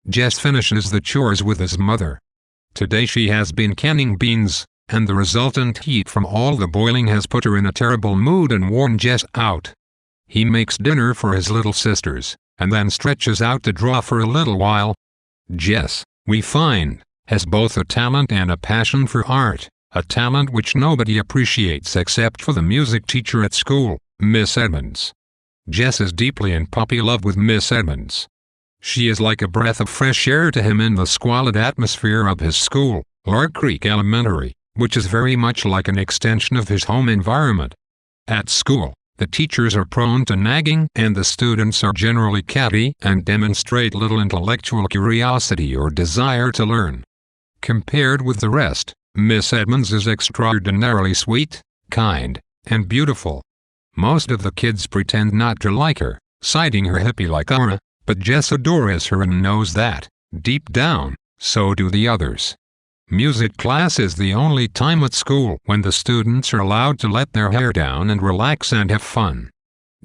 Jess finishes the chores with his mother. Today she has been canning beans, and the resultant heat from all the boiling has put her in a terrible mood and worn Jess out. He makes dinner for his little sisters, and then stretches out to draw for a little while. Jess, we find, has both a talent and a passion for art, a talent which nobody appreciates except for the music teacher at school, Miss Edmonds. Jess is deeply in puppy love with Miss Edmonds. She is like a breath of fresh air to him in the squalid atmosphere of his school, Lark Creek Elementary, which is very much like an extension of his home environment. At school, the teachers are prone to nagging and the students are generally catty and demonstrate little intellectual curiosity or desire to learn. Compared with the rest, Miss Edmonds is extraordinarily sweet, kind, and beautiful. Most of the kids pretend not to like her, citing her hippie-like aura, but Jess adores her and knows that, deep down, so do the others. Music class is the only time at school when the students are allowed to let their hair down and relax and have fun.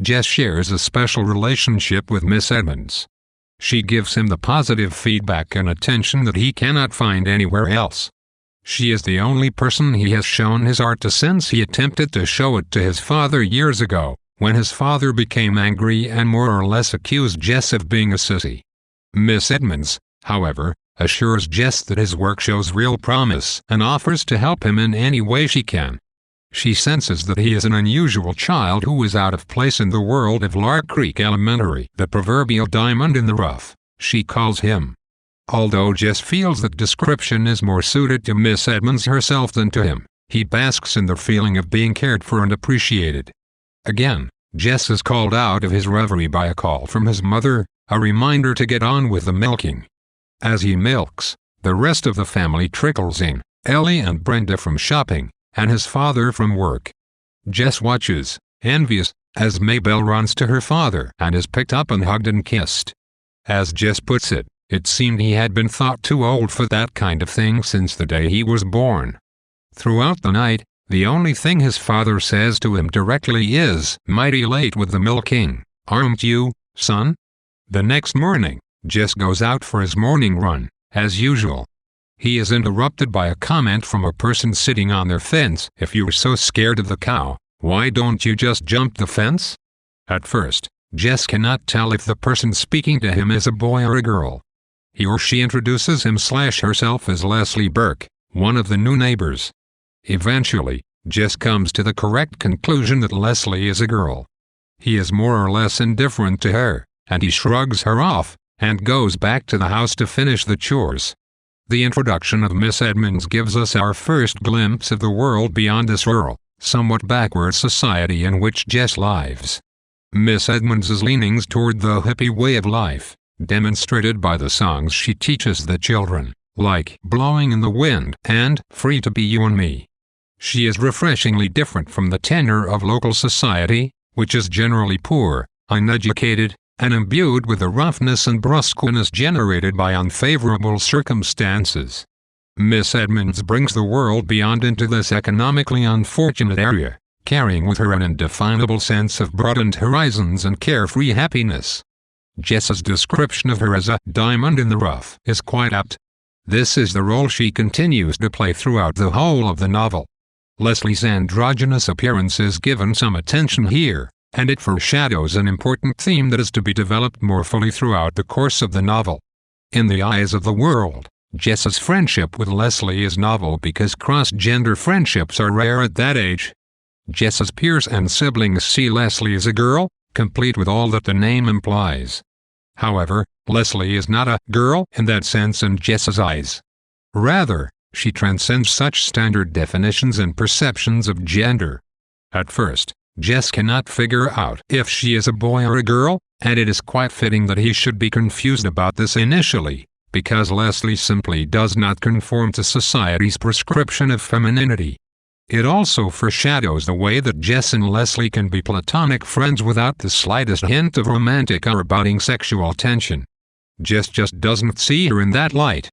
Jess shares a special relationship with Miss Edmonds. She gives him the positive feedback and attention that he cannot find anywhere else. She is the only person he has shown his art to since he attempted to show it to his father years ago, when his father became angry and more or less accused Jess of being a sissy. Miss Edmonds, however, assures Jess that his work shows real promise and offers to help him in any way she can. She senses that he is an unusual child who is out of place in the world of Lark Creek Elementary, the proverbial diamond in the rough, she calls him. Although Jess feels that description is more suited to Miss Edmonds herself than to him, he basks in the feeling of being cared for and appreciated. Again, Jess is called out of his reverie by a call from his mother, a reminder to get on with the milking. As he milks, the rest of the family trickles in, Ellie and Brenda from shopping, and his father from work. Jess watches, envious, as Mabel runs to her father and is picked up and hugged and kissed. As Jess puts it, it seemed he had been thought too old for that kind of thing since the day he was born. Throughout the night, the only thing his father says to him directly is, "Mighty late with the milking, aren't you, son?" The next morning, Jess goes out for his morning run, as usual. He is interrupted by a comment from a person sitting on their fence. "If you're so scared of the cow, why don't you just jump the fence?" At first, Jess cannot tell if the person speaking to him is a boy or a girl. He or she introduces him/herself as Leslie Burke, one of the new neighbors. Eventually, Jess comes to the correct conclusion that Leslie is a girl. He is more or less indifferent to her, and he shrugs her off, and goes back to the house to finish the chores. The introduction of Miss Edmonds gives us our first glimpse of the world beyond this rural, somewhat backward society in which Jess lives. Miss Edmonds' leanings toward the hippie way of life, demonstrated by the songs she teaches the children, like "Blowing in the Wind" and "Free to Be You and Me." She is refreshingly different from the tenor of local society, which is generally poor, uneducated, and imbued with the roughness and brusqueness generated by unfavorable circumstances. Miss Edmonds brings the world beyond into this economically unfortunate area, carrying with her an indefinable sense of broadened horizons and carefree happiness. Jess's description of her as a diamond in the rough is quite apt. This is the role she continues to play throughout the whole of the novel. Leslie's androgynous appearance is given some attention here, and it foreshadows an important theme that is to be developed more fully throughout the course of the novel. In the eyes of the world, Jess's friendship with Leslie is novel because cross-gender friendships are rare at that age. Jess's peers and siblings see Leslie as a girl, complete with all that the name implies. However, Leslie is not a girl in that sense in Jess's eyes. Rather, she transcends such standard definitions and perceptions of gender. At first, Jess cannot figure out if she is a boy or a girl, and it is quite fitting that he should be confused about this initially, because Leslie simply does not conform to society's prescription of femininity. It also foreshadows the way that Jess and Leslie can be platonic friends without the slightest hint of romantic or budding sexual tension. Jess just doesn't see her in that light,